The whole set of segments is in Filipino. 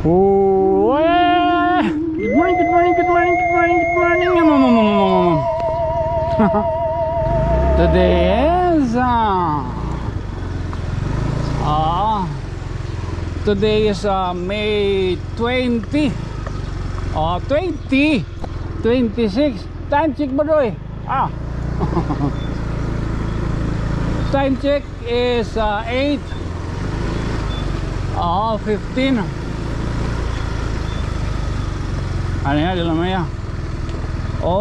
Oh, good morning, good morning, good morning, good morning, good morning. Today is today is May 20. 26. Time check ba doy? Time check is 8:15. Ano yan, alam mo yan?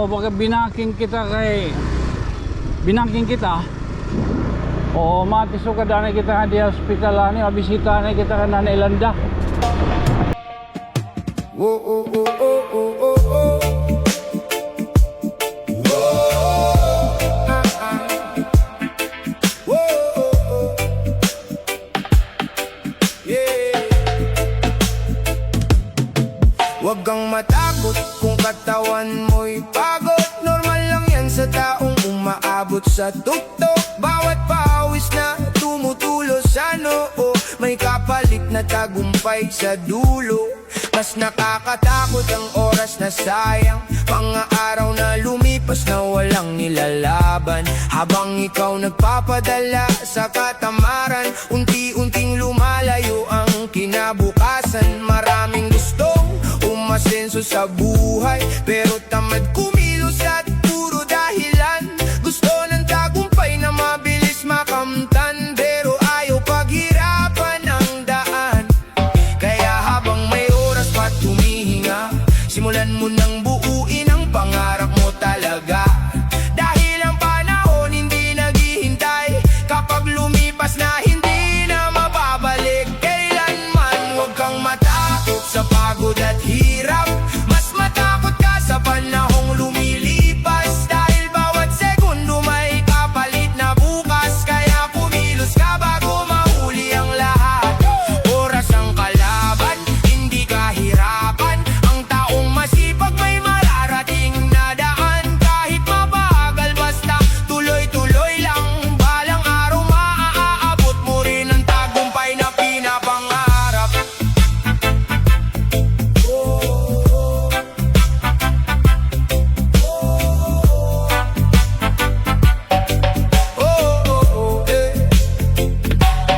Baka binaking kita. Matiso ka dana kita di hospital ani, bisita na kita ka na Ilanda. Huwag kang matakot kung katawan mo'y pagod. Normal lang yan sa taong umaabot sa tuktok. Bawat pawis na tumutulo sa noo, may kapalit na tagumpay sa dulo. Mas nakakatakot ang oras na sayang, mga araw na lumipas na walang nilalaban. Habang ikaw nagpapadala sa katamaran, unti-unting lumalayo ang kinabukasan. Maraming gustong umasenso sa buhay, pero tamad kumilos at puro dahilan. Gusto ng tagumpay na mabilis makamtan, pero ayaw paghirapan ang daan. Kaya habang may oras pa tumihinga, simulan mo nang buuin ang pangarap mo talaga. Dahil ang panahon hindi naghihintay, kapag lumipas na hindi na mababalik kailanman. Huwag kang matakot sa pagod at hirap, mas matakot ka sa panahong lumilipas. Dahil bawat segundo may kapalit na bukas, kaya kumilos ka bago mahuli ang lahat. Oras ang kalaban, hindi kahirapan. Ang taong masipag may mararating na daan. Kahit mabagal basta tuloy-tuloy lang, balang araw maaabot mo rin ang tagumpay na pinapangarap.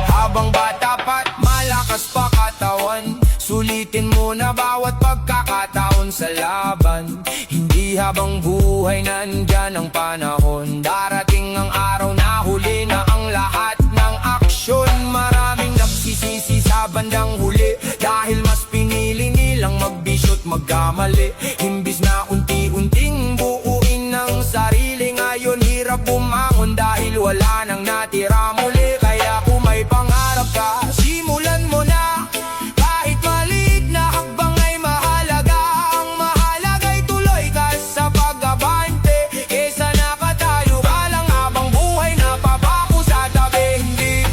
Habang bata pa't malakas pa katawan, sulitin mo na bawat pagkakataon sa laban. Hindi habang buhay nandyan ang panahon, darating ang araw na huli na ang lahat ng aksyon. Maraming nagsisisi sa bandang huli, dahil mas pinili nilang magbisyo't magkamali. Imbis na unti-unting buuin ng sarili, ngayon hirap bumangon dahil wala nang natira muli. Kaya kung may pangarap ka, simulan mo na. Kahit maliit na hakbang ay mahalaga, ang mahalaga'y tuloy ka sa pag-abante. Kesa nakatayo ka lang habang buhay na papako sa tabi. Hindi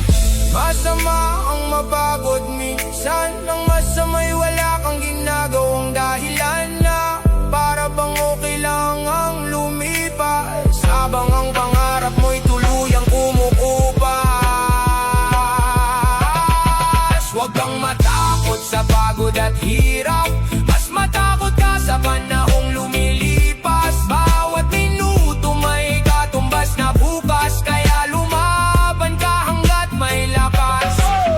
masama ang mapagod minsan, ang masama'y wala kang ginagawang dahilan na para bang okay lang ang lumipas, habang ang pangarap mo'y tuluyang kumukupas. Huwag kang matakot sa pagod at hirap, mas matakot ka sa panahong lumilipas. Bawat minuto may katumbas na bukas, kaya lumaban ka hanggat may lakas.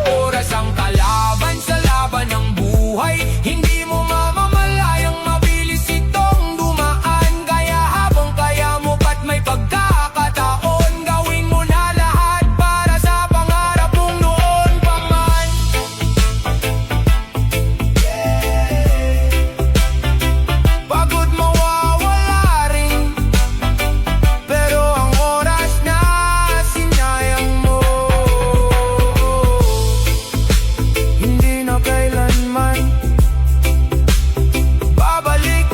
Oras ang kalaban sa laban ng buhay, hindi mo mamamalayang mabilis itong dumaan. Kaya habang kaya mo pa't may pagkakataon, gawin mo na lahat para sa pangarap mong noon pa man. Pagod mawawala rin, pero ang oras na sinayang mo, hindi na kailanman babalik.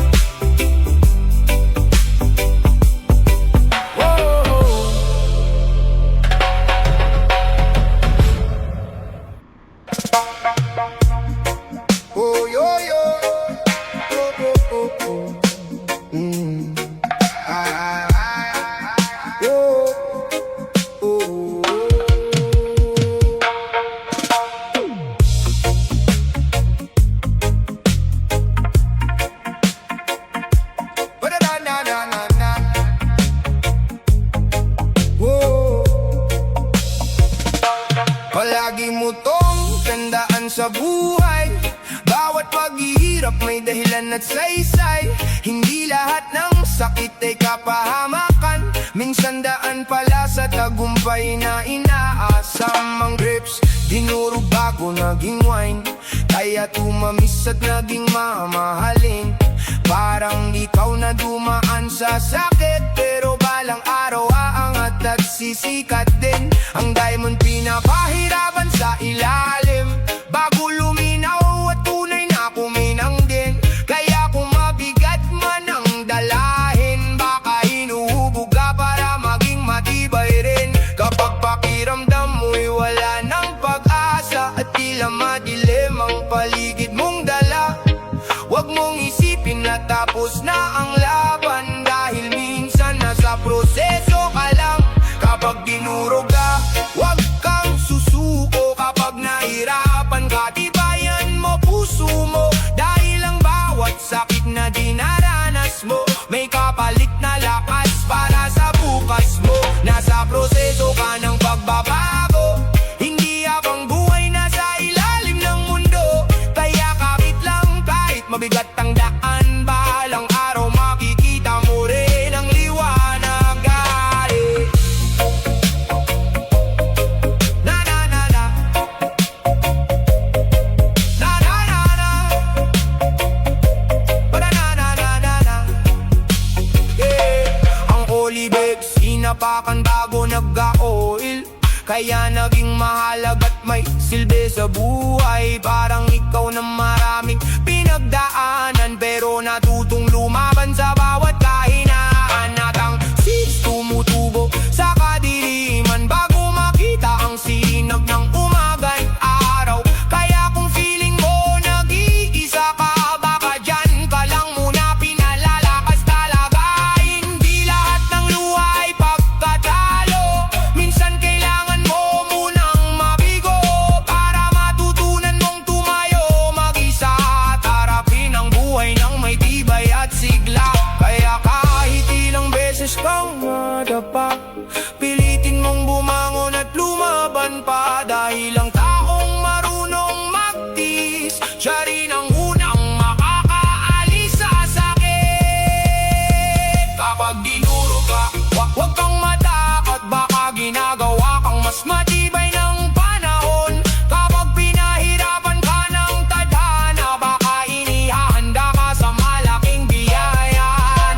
Oh, yo, yo. Oh, oh, oh, oh. Yo. Oh, oh. buhay. Bawat paghihirap may dahilan at saysay. Hindi lahat ng sakit ay kapahamakan. Minsan daan pala sa tagumpay na inaasam. Ang grapes, dinurog bago naging wine. Kaya tumamis at naging mamahalin. Parang ikaw na dumaan sa sakit, pero balang araw aangat at sisikat din. Ang diamond pinapahirapan sa ilalim, bago luminaw at tunay na kuminang din. Kaya kung mabigat man ang dalahin, baka hinuhubog ka para maging matibay rin. Kapag pakiramdam mo'y wala ng pag-asa at tila madilim ang paligid mong dala, huwag mong isipin na tapos na ang laban, dahil minsan nasa proseso ka lang. Kapag dinurog ka, huwag kang susuko. Kapag nahirapan ka, tibayan mo puso mo, dahil ang bawat sakit na dinaranas mo may kapalit na lakas para sa bukas mo. Nasa proseso ka ng pagbabago, hindi habang buhay nasa ilalim ng mundo. Kaya kapit lang kahit mabigat ang daan, balang araw makikita mo rin ang liwanag. Na na na na, na na na na, para na na na na na. Ang olive sinapakan bago nagka-oil, kaya naging mahalag at may silbi sa buhay. Parang ikaw na maraming pinagdaanan, pero natutong lumaban sa bawat kahinaan. At ang seeds tumutubo sa kadiliman, bago makita ang sinag ng umagay araw. Kaya kung feeling mo nag-iisa ka, baka dyan ka lang muna pinalalakas talaga. Hindi lahat ng luha ay pagkatalo, minsan kailangan mo munang mabigo para matutunan mong tumayo mag-isa. Tarapin ang buhay ng may tibay at sigla. Kaya kahit ilang beses kang madapa, pilitin mong bumangon at lumaban pa. Dahil ang taong marunong magtiis, siya rin ang unang makakaalis sa sakit. Kapag dinurog ka, huwag kang matakot, baka ginagawa kang mas matibay ng panahon. Kapag pinahirapan ka ng tadhana, baka inihahanda ka sa malaking biyaya.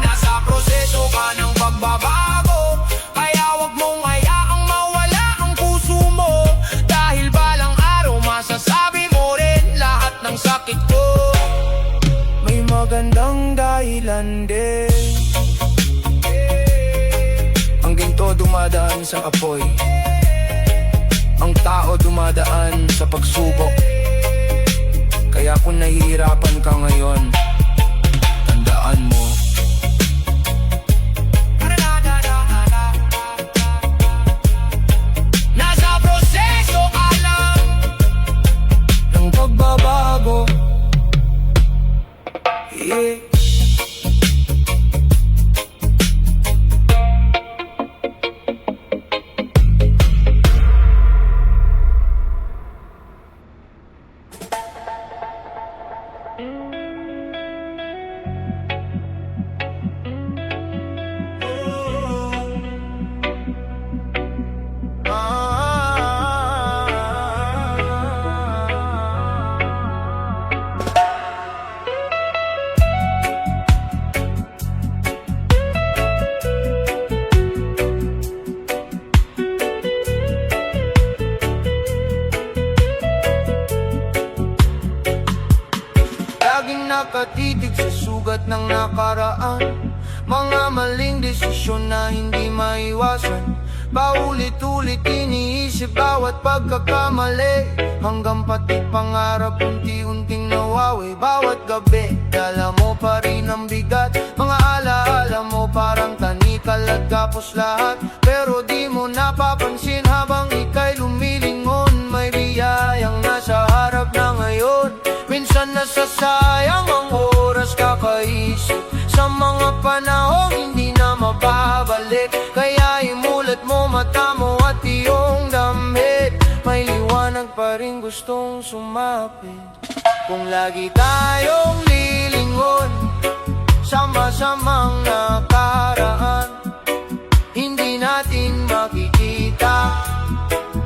Nasa proseso ka ng pagbabago, kaya huwag mong hayaang mawala ang puso mo, dahil balang araw masasabi mo rin lahat ng sakit ko may magandang dahilan din. Ang ginto dumadaan sa apoy, ang tao dumadaan sa pagsubok. Kaya kung nahihirapan ka ngayon, tandaan mo, nasa proseso ka lang ng pagbabago. Yeah. Laging nakatitig sa sugat ng nakaraan, mga maling desisyon na hindi maiwasan. Paulit-ulit iniisip bawat pagkakamali, hanggang pati pangarap unti-unting nawawi. Bawat gabi, dala mo pa rin ang bigat, mga alaala mo parang tanikal at kapos lahat. Pero di mo napapansin habang ika'y lumilingon, may biyayang nasa harap na ngayon. Minsan nasasayang ang oras kakaisip sa mga panahong hindi na mababalik. Kaya imulat mo mata mo at iyong damit, may liwanag pa rin gusto gustong sumapit. Kung lagi tayong lilingon sa masamang nakaraan, hindi natin makikita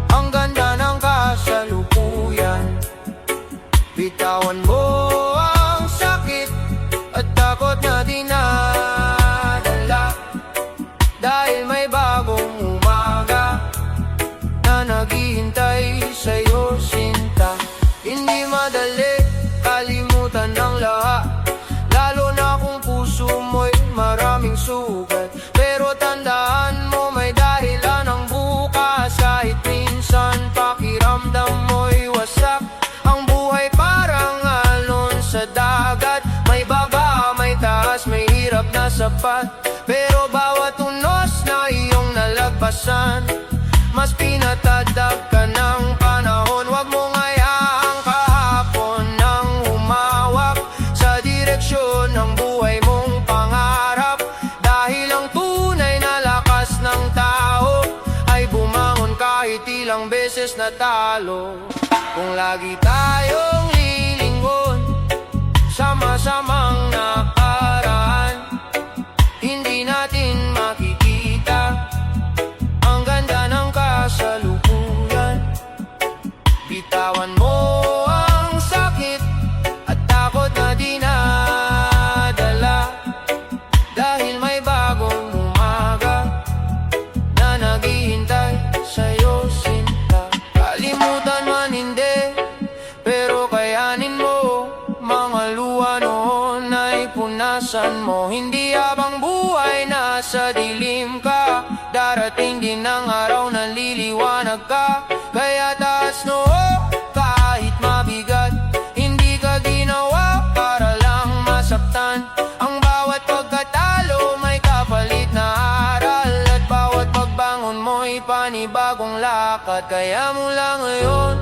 ang ganda ng kasalukuyan. Bitawan mo ang sakit at takot na dinadala, dahil may bagong umaga na naghihintay sa'yo, sinta. Hindi madali kalimutan ng lahat, lalo na kung puso mo'y maraming sugat. Pero tandaan mo, may dahilan ang bukas. Kahit minsan pakiramdam mo'y wasak, ang buhay parang alon sa dagat. May baba, may taas, may hirap na sapat, pero bawat unos na iyong nalagpasan, mas pinatadag ka ng panahon. Huwag mong hayaang kahapon nang humawak sa direksyon ng buhay mong pangarap, dahil ang tunay na lakas ng tao ay bumangon kahit ilang beses natalo. Kung lagi tayong lilingon sa masamang nakaraan, hindi natin makikita ang ganda ng kasalukuyan. Bitawan mo ang sakit at takot na dinadala, dahil may bagong umaga na naghihintay sa'yo, sinta. Kalimutan man hindi, pero kayanin mo. Mga luha noon ay punasan mo. Hindi habang buhay nasa dilim ka, darating din ang araw na liliwanag ka. Kaya taas noo kahit mabigat, hindi ka ginawa para lang masaktan. Ang bawat pagkatalo may kapalit na aral, at bawat pagbangon mo'y panibagong lakad. Kaya mula ngayon,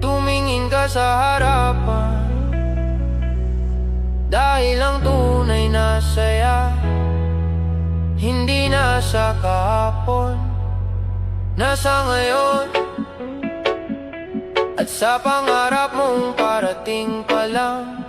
tumingin ka sa harapan, dahil ang tunay na saya hindi nasa kahapon, nasa ngayon, at sa pangarap mong parating pa lang.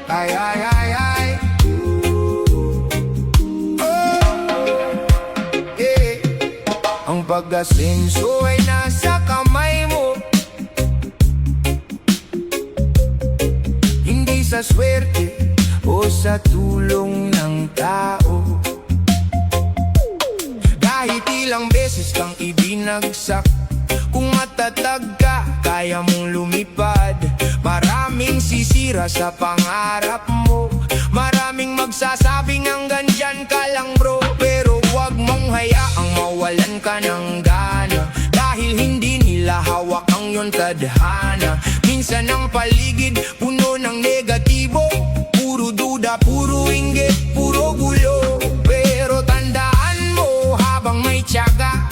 Ay, ay, ay, ay. Ang pag-asenso ay nasa kamay mo, hindi sa swerte o sa tulong ng tao. Kahit ilang beses kang ibinagsak, kung matatag ka, kaya mong lumipad. Maraming sisira sa pangarap mo, maraming magsasabing hanggang dyan ka lang bro. Pero huwag mong hayaang mawalan ka ng gana, dahil hindi nila hawak ang iyong tadhana. Minsan ang paligid puno ng negatibo, puro duda, puro inggit, puro gulo. Pero tandaan mo, habang may tiyaga,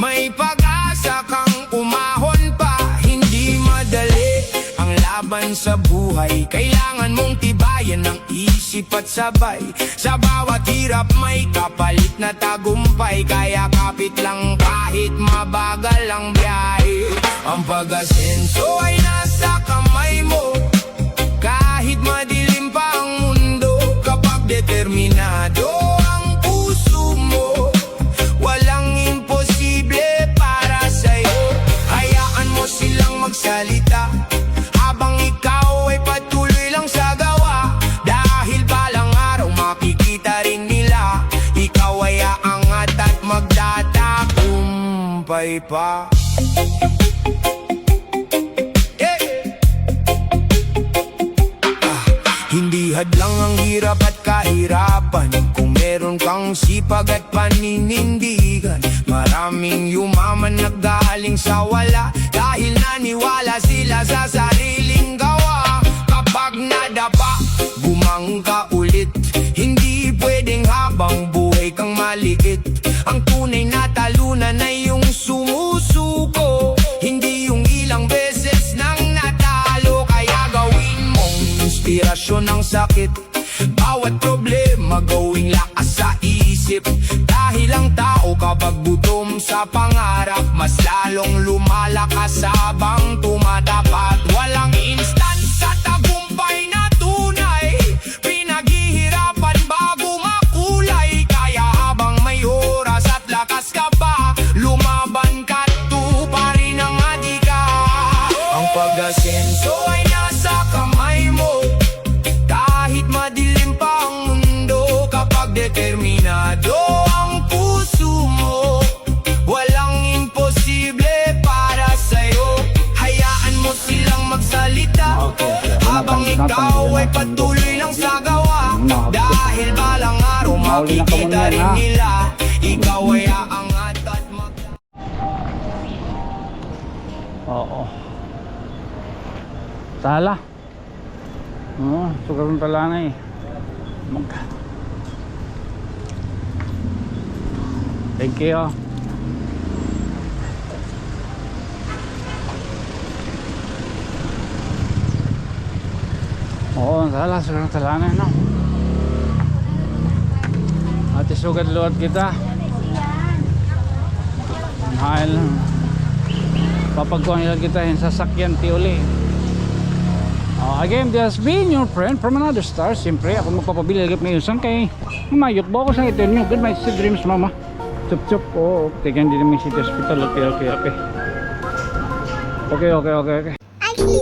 may pag-asa kang umahon pa. Hindi madali ang laban sa buhay, kailangan mong tibayan ng isip at sabay. Sa bawat hirap may kapalit na tagumpay, kaya kapit lang kahit mabagal ang biyahe. Ang pag-asenso ay nasa kamay mo, kahit madilim pa ang mundo. Kapag determinado ang puso mo, walang imposible para sa'yo. Hayaan mo silang magsalita, habang ikaw ay patuloy lang sa gawa. Dahil balang araw makikita rin nila, ikaw ay aangat at magdata. buhay pa. Hindi hadlang ang hirap at kahirapan kung meron kang sipag at paninindigan. Maraming yumaman naggaling sa wala dahil naniwala sila sa sariling gawa. Kapag nadapa, bumangka ulit. Hindi pwedeng habang buhay kang maliit. Ang tunay na talunan ay yung sumusuko, hindi yung ilang beses nang natalo. Kaya gawin mong inspirasyon ng sakit. Bawat problema gawing lakas sa isip. Dahil ang tao kapag gutom sa pangarap, mas lalong lumalakas habang tumatapat. Walang instant sa tagumpay na tunay, pinaghihirapan bago makulay. Kaya habang may oras at lakas ka pa, lumaban ka, tuparin ang adika. Ang pag-asenso ay nasa kamay mo, kahit madilim pa ang mundo. Kapag determinado ang puso mo, walang imposible para sa'yo. Hayaan mo silang magsalita, habang ikaw ay patuloy lang sa gawa. Dahil balang araw makikita rin nila, ikaw ay aangat at Oo. Tala. Oo, sugar ng tala na eh. Thank you. Oo, tala, sugar ng tala na no. At isugad luwad kita. Mahal. Papagkuhan nila kita yung sasakyan ti uli. Again, this has been your friend from another star. Siyempre, ako magpapabili agad ngayon. Saan kay mamayot ba ako sa ito nyo? Good night, sweet dreams, mama. Chup chup. Oh, tigyan din namin si hospital. Okay. Auntie,